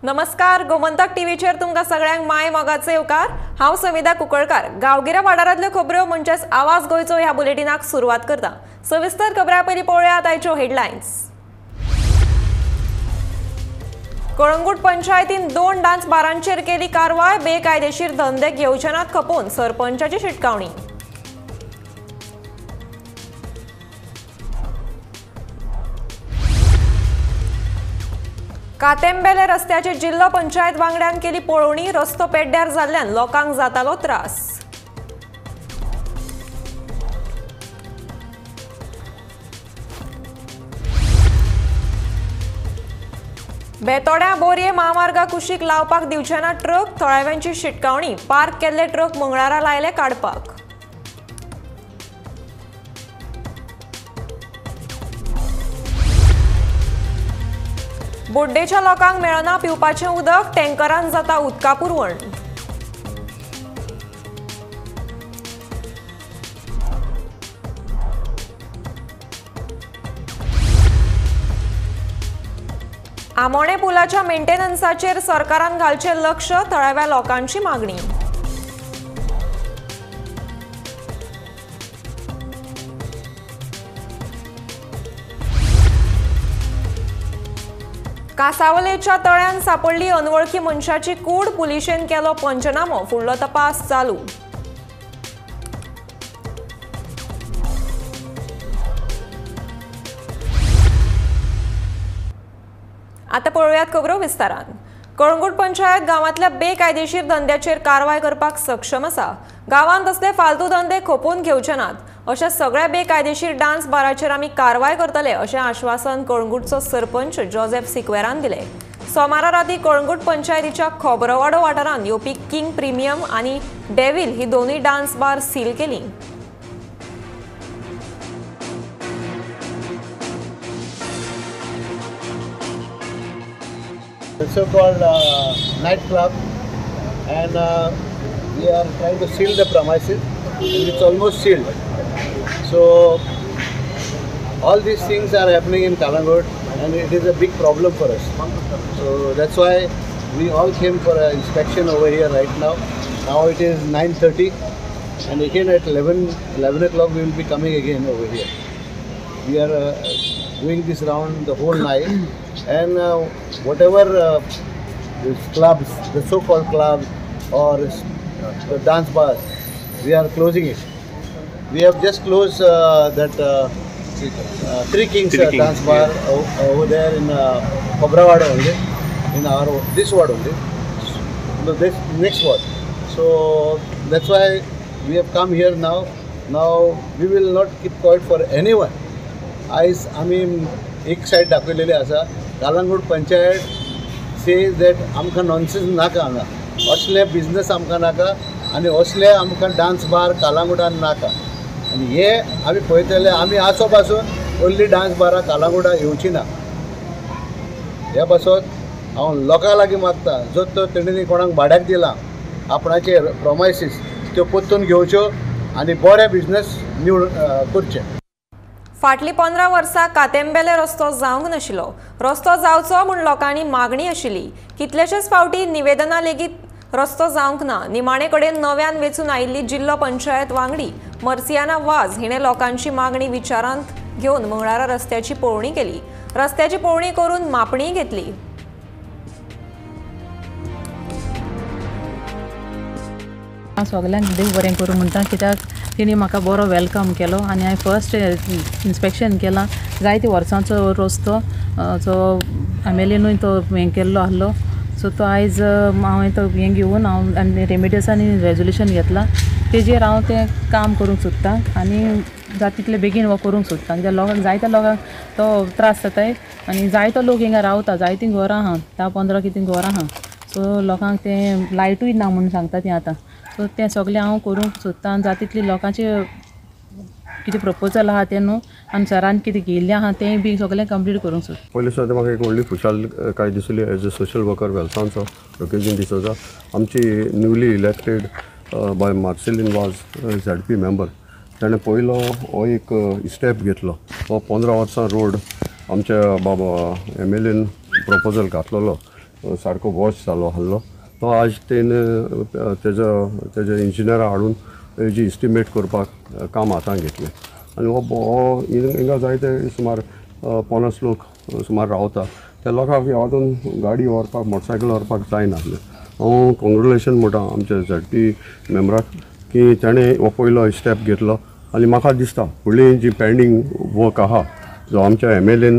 नमस्कार, गोमंतक टीव्हीचेर तुमकां सगळ्यांक माय मोगाचे येवकार। हांव समिधा कुंकळकार। गांवगिऱ्या वाठारांतल्यो खबरो म्हणजेच आवाज गोंयचो ह्या बुलेटिनाक सुरवात करता। सविस्तर खबरां पयलीं पळोवया आयच्यो हेडलायन्स। कळंगूट पंचायतीन 2 डान्स बारांचेर केली कारवाय। बेकायदेशीर धंदे घेवचे नात खपोवन सरपंचाची शिटकावणी। कातेंबेले रस्त्याची जिल्लो पंचायत वांगड्यान केली पळोवणी। रस्तो पेड्ड्यार जाल्ल्यान लोकांक जातालो त्रास। बेतोड्या बोरये महामार्गा कुशीक लावपाक दिवचे ना ट्रक। थळाव्यांची शिटकावणी। पार्क केल्ले ट्रक मंगळारा लायले काडपाक। बोड्डेच्या लोकांक मेळना पिवपाचें उदक। टँकरान जाता उदका पुरवण। आमोणे पुलाच्या मेंटेनन्साचेर सरकारान घालचे लक्ष। थळाव्या लोकांची मागणी। कासावलेच्या तळ्यान सापडली अनवळखी मनशाची कूड। पुलिशेन केलो पंचनामो। फुडलो तपास चालू। आता पळोवयात खबरो विस्तारान। कळंगूट पंचायत गावांतल्या बेकायदेशीर धंद्याचेर कारवाय करपाक सक्षम आसा। गावांत असले फालतू धंदे खपोवन घेवचे नात। अशा सगळ्या बेकायदेशीर डान्स बाराचेर आमी कारवाय करतले अशें आश्वासन कळंगूटचो सरपंच जोसेफ सिक्वेरान दिले। सोमारा राती कळंगूट पंचायतीच्या खोबरवाडो वाठारांत येवपी किंग प्रीमियम आनी डेव्हिल ही दोनूय डान्स बार सील केली। The so-called night club, and we are trying to seal the premises. It's almost sealed. So all these things are happening in Kalangot, and it is a big problem for us. So that's why we all came for an inspection over here right now. Now it is 9:30, and again at 11 o'clock we will be coming again over here. We are doing this round the whole night. And whatever these clubs, the so-called clubs or the dance bars, we are closing it. We have just closed that Three Kings dance bar over there in Kobrawada only, in this ward only, this next ward. So that's why we have come here now. Now we will not keep quiet for anyone. I mean, एक side दाखवलेली आसा। Calangute panchayat says that आमकां nonsense नाका हांगा, असले business आमकां नाका आनी असले आमकां डान्स बार कालांगूटान नाका। आनी हे आमी पळयतले, आमी आसो पासून व्हडली डान्स बारां कालांगूटा येवची ना। ह्या पासत हांव लोकां लागीं मागता, जो तो तेणेनी कोणाक भाड्याक दिला आपणाचे प्रॉमायसीस त्यो परतून घेवच्यो आनी बरे बिजनेस करचे। फाटली 15 वर्सां कातेंबेले रस्तो जावंक नाशिल्लो। रस्तो जावचो म्हूण लोकांनी मागणी आशिल्ली। कितलेशेच फावटी निवेदनां लेगीत रस्तो जावंक ना। निमाणे कडेन नव्यान वेचून आयिल्ली जिल्लो पंचायत वांगडी मर्सियाना वाज हिणें लोकांची मागणी विचारांत घेवन मंगळारा रस्त्याची पळोवणी केली। रस्त्याची पळोवणी करून मापणी घेतली। सगळ्यांक देव बरें करूं म्हणटा, कित्याक तिणी म्हाका बरो वेलकम केलो आनी हांवें फर्स्ट इन्स्पेक्शन केलां। जायते वर्सांचो रस्तो जो एमएलएनूय तो हें केल्लो आहलो। सो तो आयज हांवें तो हें घेवन हांव आनी रेमेडियसांनी रेजोल्यूशन घेतलां। तेजेर हांव तें काम करूंक सोदतां आनी जाता तितले बेगीन हो करूंक सोदतां, कित्याक लोकांक जायत्या लोकांक तो त्रास जाताय आनी जायतो लोक हिंगा रावता। जायतीं घरां आहा, 10-15 कितें घरां आहा। सो लोकांक तें लायटूय ना म्हणून सांगता तीं आतां। सो तें सगळें हांव करूंक सोदतां। जाता तितली लोकांचे कितें प्रपोजल आहा तें न्हू आनी सरान कितें घेयल्लें आहा तें बी सगळें कंप्लीट करूंक सोदता। पयलीं सुद्दां म्हाका एक व्हडली खुशालकाय दिसली एज अ सोशल वर्कर वेलसांचो ओकेजन दिसता। आमची न्यूली इलेक्टेड बाय मार्सेलीन वाज ZP मेंबर, ताणें पयलो हो एक स्टेप घेतलो। हो 15 वर्सां रोड आमच्या बाबा MLAन प्रपोजल घातलेलो सारको वॉश जालो आसलो तो आज तेजे इंजिनियरा हाडून हेजी इस्टिमेट करपाक काम हातांत घेतलें आनी हो हिंगा जायते सुमार 50 लोक सुमार रावता त्या लोकांक ह्यातून गाडी व्हरपाक मोटरसायकल व्हरपाक जायनासलें हांव कॉंग्रेच्युलेशन म्हणटा आमच्या ZP मेंबराक की ताणें हो पयलो स्टेप घेतलो आनी म्हाका दिसता फुडली जी पेंडींग वर्क आहा जो आमच्या MLAन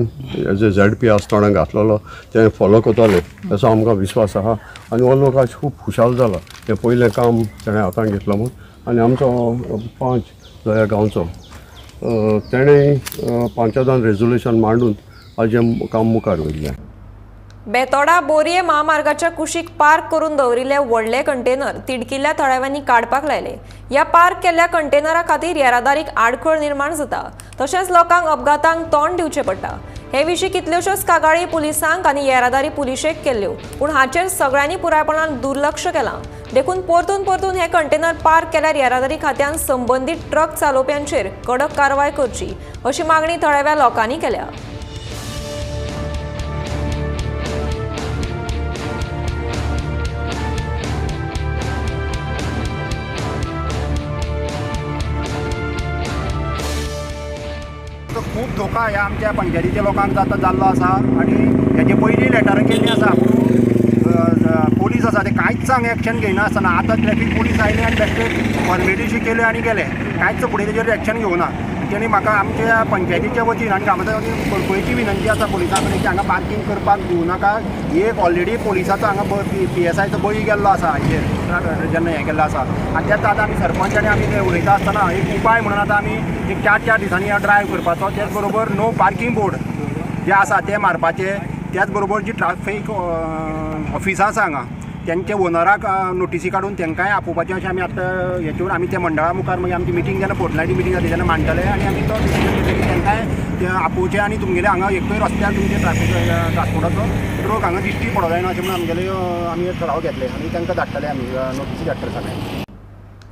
एज ए ZP आसतना घातलेलो तें फॉलो करतले असो आमकां विश्वास आहा आनी हो लोक आज खूब खुशाल जाला तें पयलें काम ताणें हातांत घेतलो म्हूण आनी आमचो 5 जो ह्या गांवचो तेणें 5 रेजोल्युशन मांडून आज हें काम मुखार वयल्लें. बेतोडा बोरये महामार्गाच्या कुशीक पार्क करून दवरिल्ले व्हडले कंटेनर तिडकिल्ल्या थळाव्यांनी काडपाक लायले. ह्या पार्क केल्ल्या कंटेनरा खातीर येरादारीक आडखळ निर्माण जाता तशेंच लोकांक अपघातांक तोंड दिवचें पडटा. हे विशीं कितल्योश्योच कागाळी पुलिसांक आनी येरादारी पुलिशेक केल्ल्यो पूण हाचेर सगळ्यांनी पुरायपणान दुर्लक्ष केलां. देखून परतून हे कंटेनर पार्क केल्यार येरादारी खात्यान संबंदीत ट्रक चालोवप्यांचेर कडक कारवाय करची अशी मागणी थळाव्या लोकांनी केल्या. खूब धोका ह्या आमच्या पंचायतीच्या लोकांक जाल्लो आसा आनी हेजे पयलीं लेटरां केल्लीं आसा पूण पोलीस आसा ते कांयच सांग एक्शन घेयना आसतना आतां ट्रॅफीक पोलीस आयले आनी बेश्टे फॉर्मेलिटी केल्यो आनी गेले कांयच फुडें तेजेर एक्शन घेवना. तेणी म्हाका आमच्या पंचायतीच्या वतीन आनी गांवांतल्या कळकळीची विनंती आसा पुलिसां कडेन की हांगा पार्किंग करपाक दिवनाका. एक ऑलरेडी पुलिसाचो हांगा PSIचो बळी गेल्लो आसा हाचेर जेन्ना हें केल्लो आसा आनी तेच आतां आमी सरपंच आनी आमी उलयता आसतना एक उपाय म्हणून आतां आमी एक 4 दिसांनी ड्रायव्ह करपाचो. त्याच बरोबर नो पार्किंग बोर्ड जे आसा ते मारपाचे. त्याच बरोबर जी ट्राफीक ऑफिसां आसा हांगा त्यांचे ओनराक नोटिसी काडून तांकांय आपोवपाचें अशें आमी आतां हेतून आमी त्या मंडळा मुखार मागीर आमची मिटींग जेन्ना फोर्टनायटी मिटींग जाता तेन्ना मांडटले आनी आमी तो डिसिजन घेतले की तांकांय ते आपोवचें आनी तुमगेले हांगा एकूय रस्त्यार तुमचे ट्राफीक ट्रान्सपोर्टाचो ट्रक हांगा दिश्टी पडो जायना अशें म्हणून आमगेले आमी ठराव घेतले आनी तांकां धाडटले आमी नोटिसी धाडटले सगळ्यांक.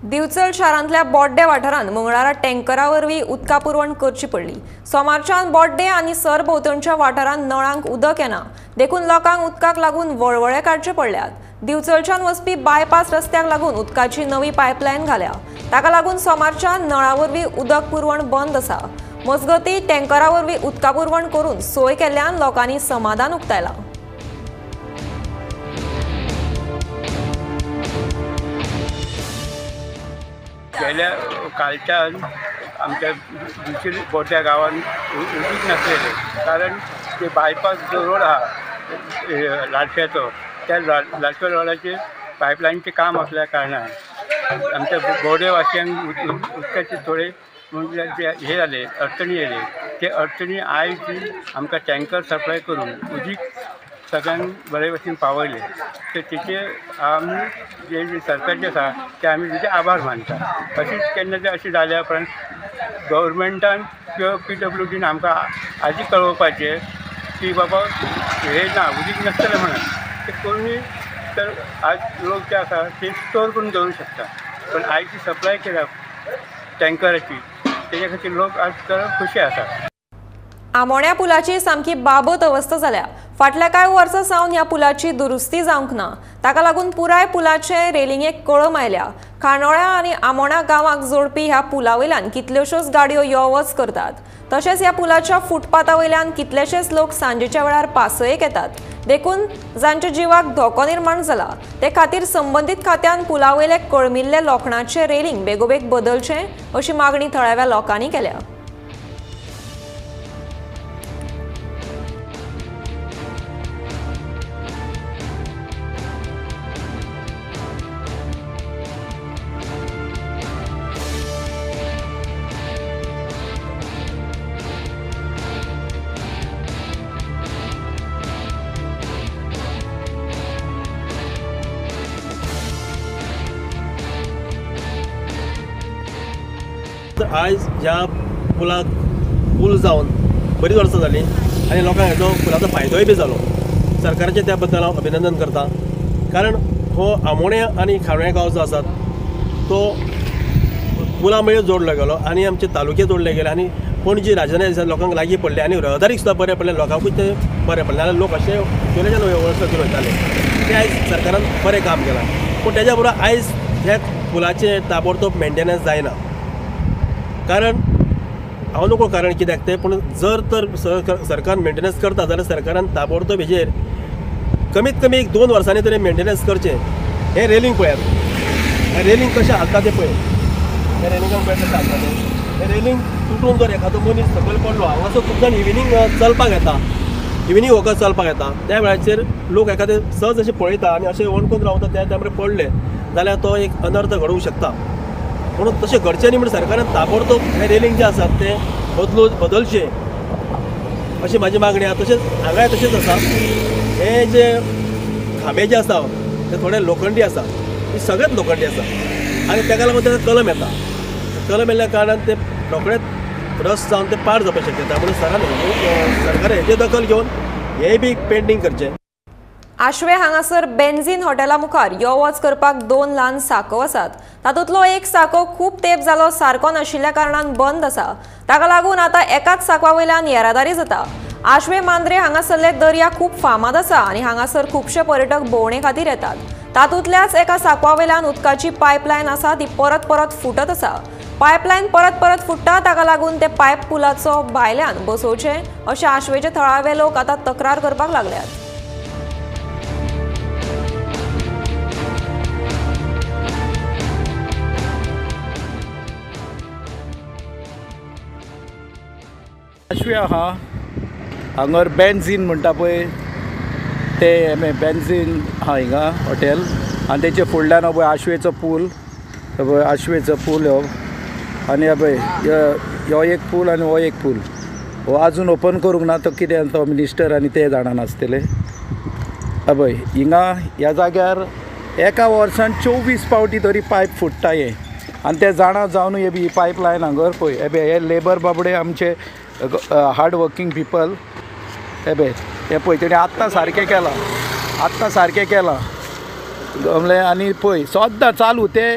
दिवचल शारांतल्या बोड्डे वाठारांत मंगळारा टँकरा वरवीं उदका पुरवण करची पडली. सोमारच्यान बोड्डे आनी सरभोंवतणच्या वाठारांत नळांक उदक येना देखून लोकांक उदकाक लागून वळवळे काडचे पडल्यात. दिवचलच्यान वचपी बायपास रस्त्याक लागून उदकाची नवी पायपलायन घाल्या ताका लागून सोमारच्यान नळा वरवीं उदक पुरवण बंद आसा. मजगतीं टँकरा वरवीं उदका पुरवण करून सोय केल्ल्यान लोकांनी समाधान उक्तायलां. गेल्या कालच्यान आमच्या दुसरी बोड्या गांवांत उदीक नासलेलें कारण ते बायपास जो रोड आहा लाडफ्याचो त्या लाडफ्या रोडाचेर पायपलायनचें काम असल्या कारणान आमच्या बोडे वासियांक उदकाचे थोडे म्हणजे हे जाले अडचणी येयले. ते अडचणी आयज आमकां टँकर सप्लाय करून उदीक सगळ्यांक बरे भशेन पावयले. तर तेचे आमी जे सरकार जे आसा ते आमी तेजे आभार मानता. अशीच केन्ना तें अशें जाल्या उपरांत गव्हर्मेंटान किंवा PWDन आमकां आजी कळोवपाचें की बाबा हे ना उदीक नासतलें म्हणून ते कोणी तर आज लोक जे आसा ते स्टोर करून दवरूंक शकता पण आयज जी सप्लाय केल्या टँकराची तेजे खातीर लोक आज तर खुशी आसा. आमोण्या पुलाची सामकी बाबत अवस्था जाल्या. फाटल्या कांय वर्सां सावन ह्या पुलाची दुरुस्ती जावंक ना ताका लागून पुराय पुलाचे रेलिंगेक कळम आयल्या. खांडोळ्या आनी आमोण्या गांवांक जोडपी ह्या पुला वयल्यान कितल्योश्योच गाडयो यो वच करतात. तशेंच ह्या पुलाच्या फुटपाथा वयल्यान कितलेशेच लोक सांजेच्या वेळार पासयेक येतात देखून जांच्या जिवाक धोको निर्माण जाला ते खातीर संबंदीत खात्यान पुला वयले कळमिल्ले लोखणाचे रेलिंग बेगोबेग बदलचें अशी मागणी थळाव्या लोकांनी केल्या. आयज ह्या पुलाक पूल जावन बरीच वर्सां जालीं आनी लोकांक हेजो पुलाचो फायदोय बी जालो. सरकाराचें त्या बद्दल हांव अभिनंदन करतां कारण हो आमोणे आनी खांडोळे गांव जो आसा तो पुला मेळ्यो जोडलो गेलो आनी आमचे तालुके जोडले गेले आनी पणजी राजधानी दिसा लोकांक लागीं पडले आनी रहदारीक सुद्दां बरें पडलें, लोकांकूय ते बरें पडलें. नाल्यार लोक अशे पयलींच्यान वर्स घेवन वयताले ते आयज सरकारान बरें काम केलां. पूण तेज्या बरोबर आयज ह्या पुलाचे ताबडतोब मेंटेनन्स जायना. कारण हांव नको कारण कित्याक तें, पूण जर तर सरकार मेंटेनन्स करता जाल्यार सरकारान ताबडतोब हेजेर कमीत कमी 1-2 वर्सांनी तरी मेंटेनन्स करचें. हे रेलिंग पळयात, हे रेलिंग कशें हालता तें पळय, हे रेलिंगाक पळय कशें हालता तें. हे रेलिंग तुटून जर एखादो मनीस सकयल पडलो, हांगासर खूब जाण इविनिंग चलपाक येता, इविनिंग वॉकर्स चलपाक येता, त्या वेळाचेर लोक एखादे सहज अशें पळयता आनी अशें वणकून रावता, त्या टायमार पडले जाल्यार तो एक अनर्थ घडूंक शकता. म्हणून तशें घडचें न्ही, म्हणून सरकारान ताबडतोब हे रेलिंग जे आसात ते बदलचे अशी म्हाजी मागणी आसा. तशेंच हांगाय तशेंच आसा, हे जे खांबे जे आसा ते थोडे लोखंडी आसा, ही सगळेच लोखंडी आसा आनी ताका लागून ताका कलम येता. कलम येयल्या कारणान ते रोखडेच रस जावन ते पाड जावपाक शकता. म्हणून सरकारान हेजी दखल घेवन हेय बी पेंटींग करचें. आशवे हांगासर बेन्झीन हॉटेला मुखार यो वच करपाक 2 ल्हान साको आसात. तातूंतलो एक साको खूब तेंप जालो सारको नाशिल्ल्या कारणान बंद आसा. ताका लागून आतां एकाच साकवा वयल्यान येरादारी जाता. आशवे मांद्रे हांगासरले दर्या खूब फामाद आसा आनी हांगासर खुबशे पर्यटक भोंवणे खातीर येतात. तातूंतल्याच एका साकवा वयल्यान उदकाची पायपलायन आसा ती परत परत फुटत आसा. पायपलायन परत परत फुट्टा, ताका लागून ते पायप पुलाचो भायल्यान बसोवचे अशें आशवेचे थळावे लोक आतां तक्रार करपाक लागल्यात. आशवे आहा हांगर बेन्झीन म्हणटा पळय ते बेन्झीन आहा हिंगा हॉटेल आनी तेचे फुडल्यान हो पळय आशवेचो पूल, आशवेचो पूल हो आनी पळय हो एक पूल आनी हो एक पूल हो आजून ओपन करूंक ना. तो कितें तो मिनिस्टर आनी ते जाणा नासतले. पळय हिंगा ह्या जाग्यार एका वर्सान 24 पावटी तरी पायप फुट्टा हे आनी ते जाणा जावनूय हे बी ही पायपलायन हांगर पळय हे लेबर बाबडे आमचे हार्ड वर्किंग पीपल हे पळय तेणी आत्तां सारकें केलां गमलें आनी पळय सद्दां चालू. ते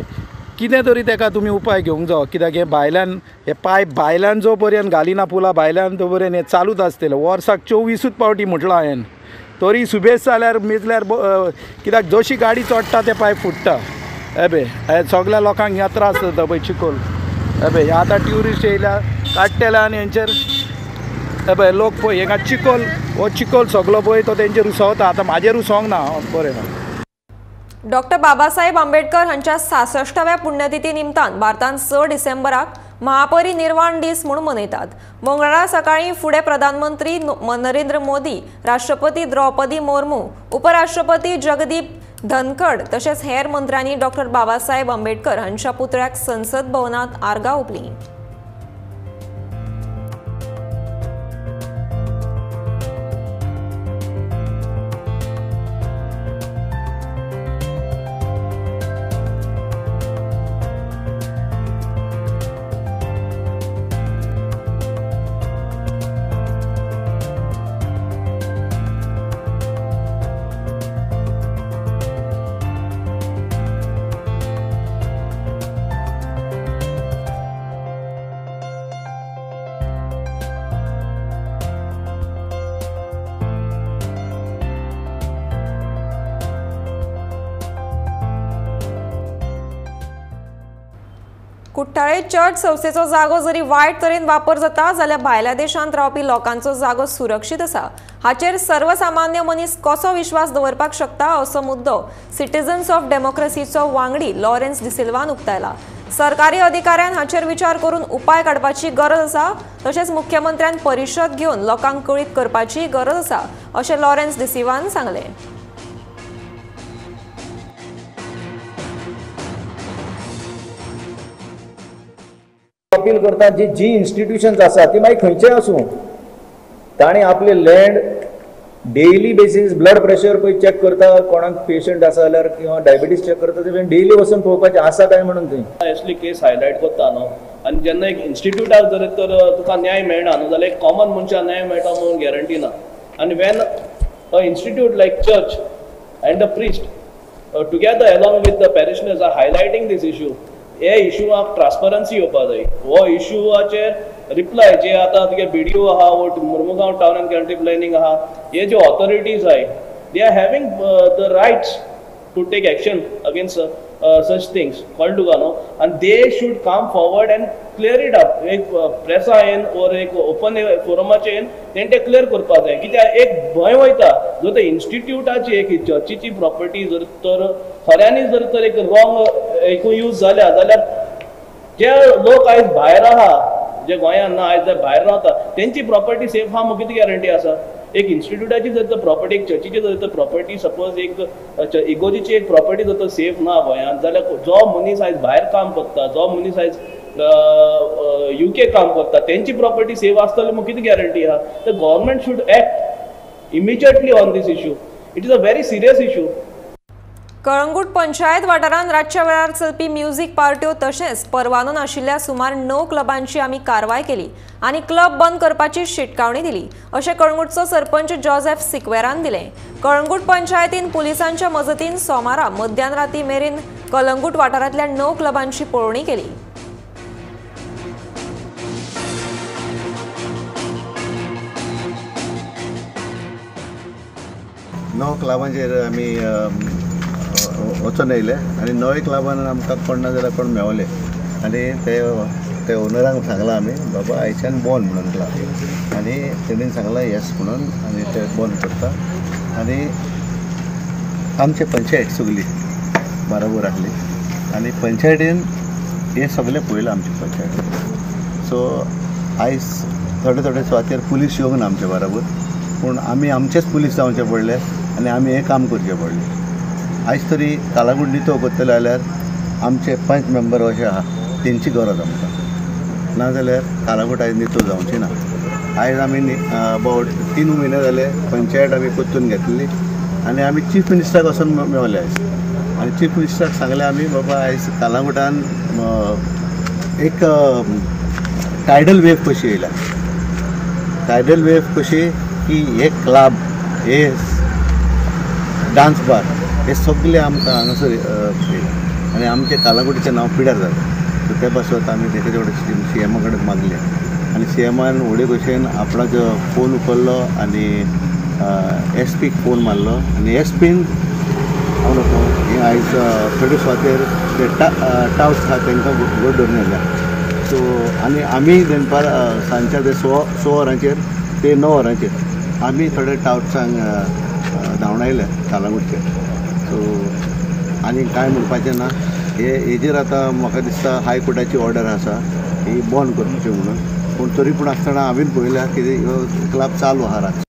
कितें तरी ताका तुमी उपाय घेवंक जाय, कित्याक हे भायल्यान हे पायप भायल्यान जो पर्यंत घालिना पुला भायल्यान तो पर्यंत हे चालूच आसतलें. वर्साक 24 पावटी म्हटलां हांवें, तरी सुबेज जाल्यार मेजल्यार कित्याक जशी गाडी चडटा ते पायप फुट्टा. हे सगळ्या लोकांक ह्या त्रास जाता पळय चिकोल. हे आतां ट्युरिस्ट येयल्या काडटेल्या आनी हेंचेर लोक पळय हेका चिकोल हो चिकोल सगळो पळय तो तेंचेर उसवता. आतां म्हाजेर उसोंक ना बरें ना. डॉक्टर बाबासाहेब आंबेडकर हांच्या 66व्या पुण्यतिथी निमतान भारतान 6 डिसेंबराक महापरिनिर्वाण दीस म्हणून मनयतात. मंगळारा सकाळी फुडें प्रधानमंत्री नरेंद्र मोदी, राष्ट्रपती द्रौपदी मुर्मू, उपराष्ट्रपती जगदीप धनखड तशेंच हेर मंत्र्यांनी डॉक्टर बाबासाहेब आंबेडकर हांच्या पुतळ्याक संसद भवनात आर्गां ओंपलीं. कुट्टाळे चर्च संस्थेचो जागो जरी वायट तरेन वापर जाता जाल्यार भायल्या देशांत रावपी लोकांचो जागो सुरक्षीत आसा. हाचेर सर्वसामान्य मनीस कसो विश्वास दवरपाक शकता असो मुद्दो सिटिझन्स ऑफ डेमोक्रेसीचो वांगडी लॉरेन्स डिसिल्वान उक्तायला. सरकारी अधिकाऱ्यान हाचेर विचार करून उपाय काडपाची गरज आसा. तशेंच मुख्यमंत्र्यान परिशद घेवन लोकांक कळीत करपाची गरज आसा अशें लॉरेन्स डिसिल्वान सांगलें. अपील करतात जी इन्स्टिट्यूशन्स आसा ती मागीर खंयचेय आसूं ताणी आपले land daily basis blood pressure पळय चॅक करता, कोणाक पेशंट आसा जाल्यार किंवा डायबिटीज चॅक करता ते डेली वचून पळोवपाचें आसा काय म्हणून थंय असली केस हायलायट करता न्हू. आनी जेन्ना एक इन्स्टिट्यूटाक जर तर तुका न्याय मेळना न्हू जाल्यार एक कॉमन मनशाक न्याय मेळटा म्हणून गॅरंटी ना. आनी when a institute like church and the priest together along with the parishioners are highlighting this issue, हे इश्यूआक ट्रान्सपरन्सी येवपाक जाय. हो इश्यूआचेर रिप्लाय जे आता तुगे BDO आहा वो Mormugao town end country planning आहा हे जे ऑथॉरिटीज आहाय they are having the rights to take action against such things called to gano, and they should come forward and clear it up. एक प्रेस आयन और एक open फोरमाचे तेंटे clear करपा जाय कित्याक एक भंय वयता जो ते इन्स्टिट्यूटाची एक चर्चीची प्रॉपर्टी जर तर खऱ्यांनी जर तर एक रॉंग एक यूज जाल्या जाल्यार जे लोक आयज भायर आहा जे गोंयांत ना आयज भायर रावता तेंची प्रॉपर्टी सेफ हा कितें गॅरंटी आसा एक इन्स्टिट्यूटाची जर तर प्रॉपर्टी एक चर्चीची जर तर प्रॉपर्टी सपोज एक इगोजीची एक प्रॉपर्टी जर तर सेफ ना गोंयांत जाल्यार जो मनीस आयज भायर काम करता जो मनीस आयज UK काम करता तेंची प्रॉपर्टी सेफ आसतली म्हूण कितें गॅरंटी आहा तर government should act immediately on this issue it is a very serious issue Calangute panchayat वाठारांत रातच्या वेळार चलपी म्युझिक पार्ट्यो तशेंच परवानो नाशिल्ल्या सुमार 9 क्लबांची आमी कारवाय केली आनी क्लब बंद करपाची शिटकावणी दिली अशें कळंगूटचो सरपंच जोसेफ सिक्वेरान दिलें. कळंगूट पंचायतीन पुलिसांच्या मजतीन सोमारा मध्यानराती मेरेन कळंगूट वाठारांतल्या 9 क्लबांची पळोवणी केली. क्लबांचेर आमी वचून येयले आनी 9 क्लबान आमकां कोण ना जाल्यार कोण मेवले आनी ते ओनरांक सांगलां आमी बाबा आयच्यान बंद म्हणून क्लब आनी तेणीन सांगलां येस म्हणून आनी ते बंद करता आनी आमचे पंचायत सगली बरोबर आसली आनी पंचायतीन हे सगळें पळयलां आमचे पंचायतीन सो आयज थोडे सुवातेर पुलीस येवंक ना आमचे बरोबर पूण आमी आमचेच पुलीस जावचे पडले आनी आमी हें काम करचें पडलें. आयज तरी कालागूट नितो करतले जाल्यार आमचे 5 मेंबर अशे आहा तेंची गरज आमकां नाजाल्यार कालागूट आयज नितो जावची ना. आयज आमी अबावट 3 म्हयने जाले पंचायत आमी परतून घेतली आनी आमी चीफ मिनिस्टराक वचून मेवले आयज आनी चीफ मिनिस्टराक सांगलें आमी बाबा आयज कालागूटान एक टायडल वेव कशी येयला टायडल वेव कशी की हे क्लब हे डान्स बार हे सगळे आमकां हांगासर आनी आमचे कालागुटीचें नांव पिड्यार जालें सो ते पासत आमी तेजे कडेन CM कडेन मागले आनी CMन व्हडे भशेन आपणाचो फोन उखल्लो आनी SPक फोन मारलो आनी SPन हांव नको हे आयज थोडे सुवातेर ते टावट्स आहा तांकां घोट धरून येयल्या सो आनी आमी दनपार सांजच्या ते 6 वरांचेर ते 9 वरांचेर आमी थोडे टावट्सांक धांवून आयले कालागुटचे सो आनी कांय म्हणपाचें ना हेजेर आतां म्हाका दिसता हायकोर्टाची ऑर्डर आसा ही बंद करपाची म्हणून पूण तरी पूण आसतना हांवें पळयल्या की ह्यो क्लब चालू आहा रातचे.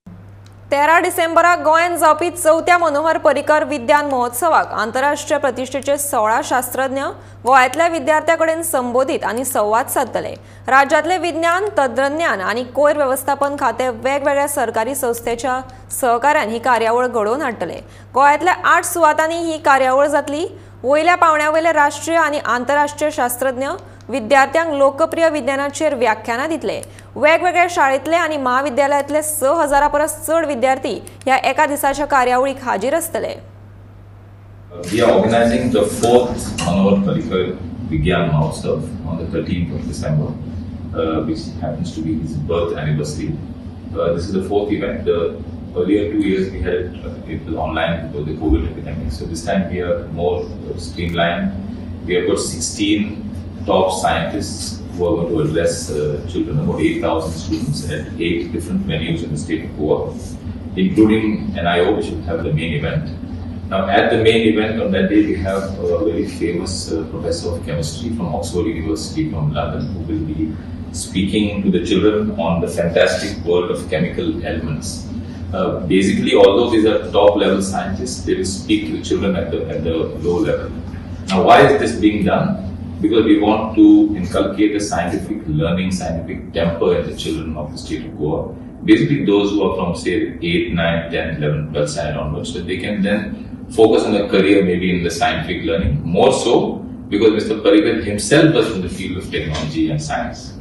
13 डिसेंबराक गोंयांत जावपी 4थ्या मनोहर पर्रीकर विज्ञान महोत्सवाक आंतरराष्ट्रीय प्रतिश्ठेचे 16 शास्त्रज्ञ गोंयांतल्या विद्यार्थ्यां कडेन संबोधीत आनी संवाद साधतले. राज्यांतले विज्ञान तंत्रज्ञान आनी कोयर वेवस्थापन खाते वेगवेगळ्या सरकारी संस्थेच्या सहकार्यान ही कार्यावळ घडोवन हाडटले. गोंयांतल्या 8 सुवातांनी ही कार्यावळ जातली. वयल्या पावंड्यावयले राष्ट्रीय आनी आंतरराष्ट्रीय शास्त्रज्ञ विद्यार्थ्यांक लोकप्रिय विज्ञानाचेर व्याख्यानां दितले. वेगवेगळ्या शाळेंतले आनी महाविद्यालयांतले 6000 परस चड विद्यार्थी ह्या एका दिसाच्या कार्यावळीक हाजीर आसतले. We are organizing the 4th Manohar Parrikar Vigyan Mahotsav on the 13th of December, which happens to be his birth anniversary. This is the 4th event. The earlier 2 years we had it was online because of the COVID epidemic. So this time we are more streamlined. We have got 16 top scientists who are going to address children, about 8,000 students at 8 different venues in the state of Goa, including NIO, which will have the main event. Now, at the main event on that day, we have a very famous professor of chemistry from Oxford University from London, who will be speaking to the children on the fantastic world of chemical elements. Basically, although these are top-level scientists, they will speak to the children at the low level. Now, why is this being done? Because we want to inculcate a scientific learning, scientific temper in the children of the state of Goa. Basically, those who are from, say, 8, 9, 10, 11, 12 standard onwards, so they can then focus on a career maybe in the scientific learning, more so because Mr. Parrikar himself was from the field of technology and science.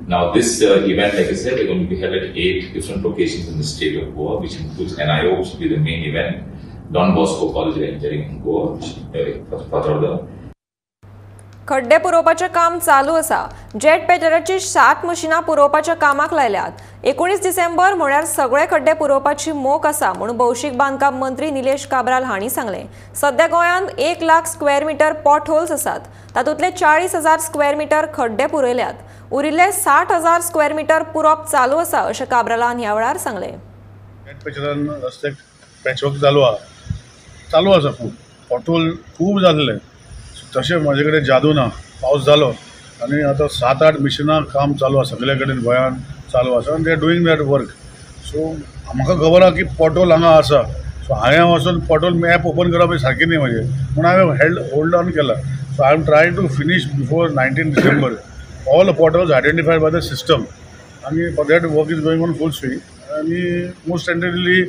Now this event, like I said, is going to be held at 8 different locations in the state of Goa, which includes NIO, which will be the main event, Don Bosco College of Engineering in Goa, which is Patroda. खड्डे पुरोवपाचें काम चालू आसा। Jet पेटराची 7 मशिनां पुरोवपाच्या कामाक लायल्यात। 19 डिसेंबर म्हळ्यार सगळे खड्डे पुरोवपाची मोख आसा म्हणून भौशीक बांदकाम मंत्री निलेश काब्राल हांणी सांगले। सध्या गोंयांत 1 lakh square metre potholes आसात। तातूंतले 40,000 स्क्वेअर मीटर खड्डे पुरयल्यात। उरिल्ले 60,000 स्क्वेअर मीटर पुरोवप चालू आसा अशें काब्रालान ह्या वेळार सांगले। जेट पेटरान रस्त्याक पॅचवर्क चालू आसा। पॉट होल खूब जाल्ले। तशें म्हाजे कडेन जादू ना, पावस जालो आनी आतां 7-8 मिशिनां काम चालू आसा। सगळे कडेन गोंयांत चालू आसा आनी they are doing that work. So म्हाका खबर आहा की पॉट होल हांगा आसा। सो हांवें वचून पॉट होल मॅप ओपन करप ही सारकी न्ही म्हजें, पूण हांवें होल्ड ऑन केला। So I am trying to finish before 19 December all pot holes identified by the system आनी for that work is going on full speed आनी most tentatively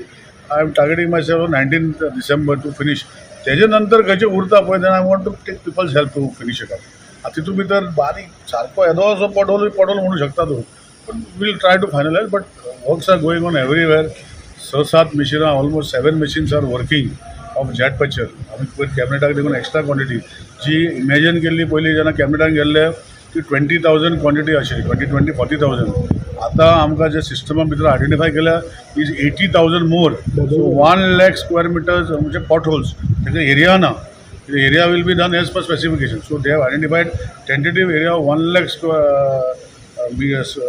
I am targeting my self 19 December to finish. तेजे नंतर खंयचे उरता पळय then I want to take people's help to finish it up. तितून भितर बारीक सारको येदो असो पॉट होल म्हणू शकता तूं, पूण will try to finalise. But works are going on everywhere. 6-7 मिशिनां almost 7 machines are working of jet patcher. आमी पयर कॅबिनेटाक देखून एक्स्ट्रा क्वॉन्टिटी जी इमॅजिन केल्ली पयलीं जेन्ना कॅबिनेटान गेल्ले ती 20,000 क्वॉन्टिटी आशिल्ली, 20-40,000। आतां आमकां जे सिस्टमा भितर आयडेंटिफाय केल्या is 80,000 more. So 1 lakh square metres म्हणजे पॉट होल्स। तेका एरिया ना, area will be done as per specification. So they have identified tentative area of 1 lakh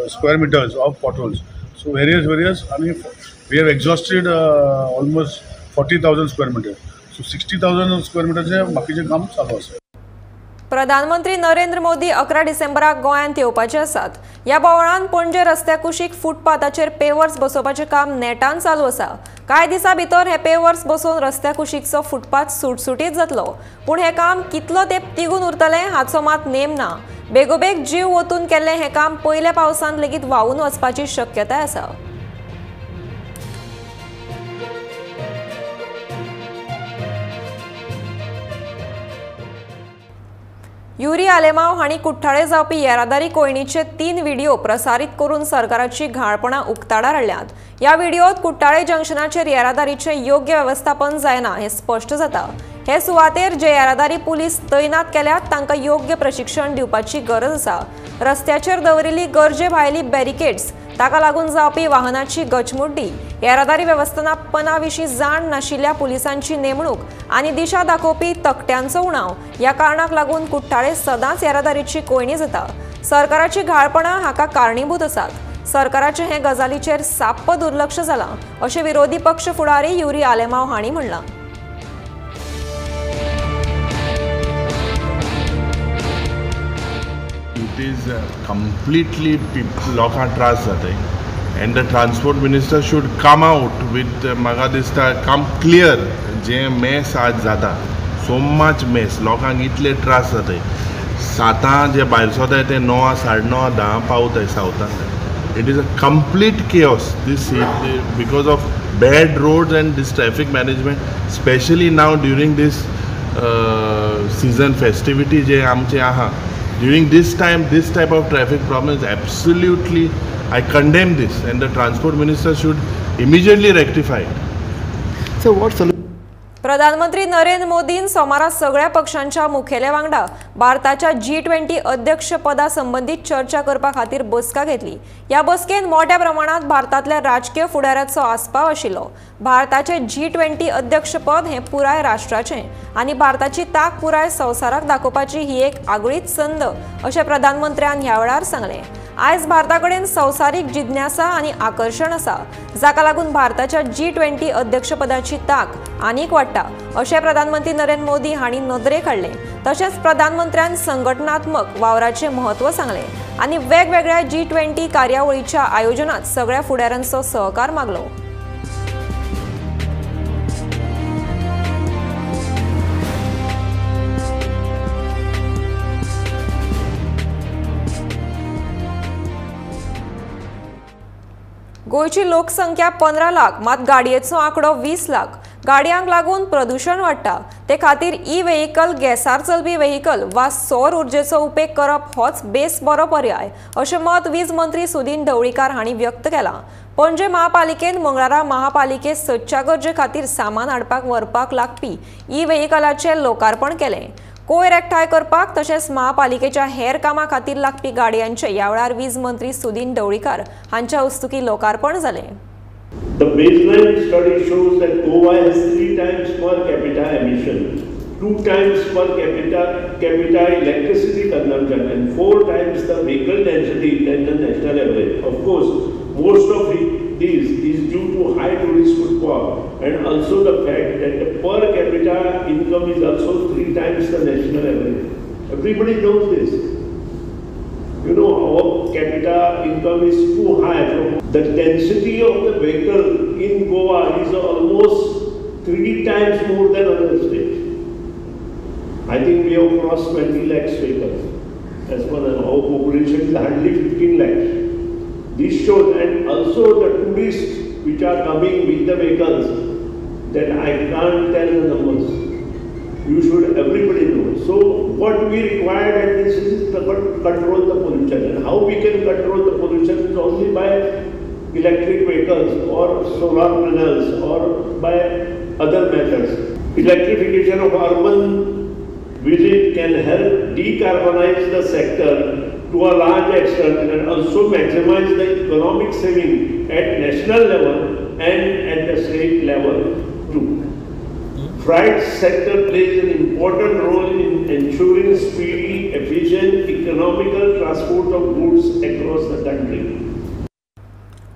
square metres of pot holes. So various आनी we have exhausted almost 40,000 square metre. So 60,000 square मिटरचें बाकीचें काम चालू आसा। प्रधानमंत्री नरेंद्र मोदी 11 डिसेंबराक गोंयांत येवपाचे आसात। ह्या बोवाळान पणजे रस्त्या कुशीक फुटपाथाचेर पेवर्स बसोवपाचें काम नेटान चालू आसा। कांय दिसां भितर हे पेवर्स बसोवन रस्त्या कुशीकचो फुटपाथ सुटसुटीत जातलो, पूण हे काम कितलो तेंप तिगून उरतलें हाचो मात नेम ना। बेगोबेग जीव ओतून केल्लें हें काम पयल्या पावसांत लेगीत व्हांवून वचपाची शक्यताय आसा। युरी आलेमांव हांणी कुठ्ठाळे जावपी येरादारी कोयणीचे 3 व्हिडिओ प्रसारीत करून सरकाराची घाळपणां उक्ताडार हाडल्यात। ह्या व्हिडिओत कुठ्ठाळे जंक्शनाचेर येरादारीचें योग्य वेवस्थापन जायना हें स्पश्ट जाता। हे सुवातेर जे येरादारी पुलीस तैनात केल्यात तांकां योग्य प्रशिक्षण दिवपाची गरज आसा। रस्त्याचेर दवरिल्ली गरजे भायली बॅरिकेड्स, ताका लागून जावपी वाहनाची गचमुड्डी, येरादारी वेवस्थापना विशीं जाण नाशिल्ल्या पुलिसांची नेमणूक आनी दिशा दाखोवपी तकट्यांचो उणाव ह्या कारणाक लागून कुठ्ठाळे सदांच येरादारीची कोयणी जाता। सरकाराची घाळपणां हाका कारणीभूत आसात। सरकाराचे हे गजालीचेर साप्प दुर्लक्ष जालां अशें विरोधी पक्ष फुडारी युरी आलेमांव हांणी म्हणलां। It is completely लोकांक त्रास जाताय and the transport minister should come out with म्हाका दिसता come clear जे मेस आज जाता so much mess लोकांक इतले त्रास जाताय। 7 जे भायर सोदाय ते 9, 9:30, 10 पावताय सावथान। It is a complete chaos this because of bad roads and this traffic management, especially now during this season festivity जे आमचे आहा। During this time, this type of traffic problem is absolutely, I condemn this and the transport minister should immediately rectify it. So what solution? प्रधानमंत्री नरेंद्र मोदीन सोमारा सगळ्या पक्षांच्या मुखेल्या वांगडा भारताच्या G20 अध्यक्षपदा संबंधीत चर्चा करपा खातीर बसका घेतली। ह्या बसकेन मोठ्या प्रमाणात भारतातल्या राजकीय फुडाऱ्याचो आस्पाव आशिल्लो। भारताचे G20 अध्यक्षपद हे पुराय राष्ट्राचें आनी भारताची ताक पुराय संवसाराक दाखोवपाची ही एक आगळीच संद अशें प्रधानमंत्र्यान ह्या वेळार सांगलें। आयज भारताकडेन संवसारीक जिज्ञासा आनी आकर्षण आसा, जाका लागून भारताच्या G20 अध्यक्षपदाची ताक आनीक वाडटा अशें प्रधानमंत्री नरेंद्र मोदी हांणी नदरेक हाडलें। तशेंच प्रधानमंत्र्यान संघटनात्मक वावराचें म्हत्व सांगलें आनी वेगवेगळ्या G20 कार्यावळीच्या आयोजनात सगळ्या फुडाऱ्यांचो सहकार मागलो। गोयची लोकसंख्या 15 लाख, मात गाडयेचो आंकडो 20 लाख। गाडयांक लागून प्रदूषण वाडटा, ते खातीर ई-व्हेहिकल, गॅसार चलपी व्हेहिकल वा सौर उर्जेचो उपेग करप होच बेस बरो पर्याय अशें मत वीज मंत्री सुदीन ढवळीकार हांणी व्यक्त केलां। पणजे महापालिकेन मंगळारा महापालिके सदच्या गरजे खातीर सामान हाडपाक व्हरपाक लागपी ई-व्हेहिकलाचें लोकार्पण केलें। कोयर एकठांय करपाक तशेंच महापालिकेच्या हेर कामां खातीर लागपी गाडयांचे ह्या वेळार वीज मंत्री सुदीन ढवळीकार हांच्या हस्तुकीं लोकार्पण जालें. The baseline study shows that Goa has 3 times per capita emission, 2 times per capita electricity consumption, and 4 times the vehicle density than the national average. Of course, most of these is due to high tourist footfall and also the fact that the per capita income is also 3 times the national average. Everybody knows this. You know, our capita income is too high. The density of the vehicle in Goa is almost 3 times more than other states. I think we have crossed 20 lakhs vehicles. As per our population is hardly 15 lakhs. This shows, and also the tourists which are coming with the vehicles, that I can't tell the numbers. You should everybody know. So what we require at this is to control the pollution, and how we can control the pollution is only by electric vehicles or solar panels or by other methods. Electrification of urban visit can help decarbonize the sector to a large extent and also maximize the economic saving at national level and at the state level too. Freight sector plays an important role in ensuring speedy, efficient, economical transport of goods across the country.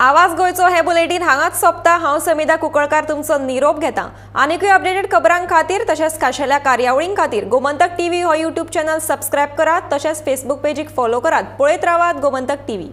आवाज गोंयचो हे bulletin हांगाच सोंपता. हांव समिधा कुंकळकार तुमचो निरोप घेता. आनीकूय अपडेटेड खबरां खातीर तशेंच खाशेल्या कार्यावळीं खातीर गोमंतक टीव्ही हो यूट्यूब चॅनल सबस्क्रायब करात. तशेंच फेसबूक पेजीक फॉलो करात. पळयत रावात गोमंतक टीव्ही.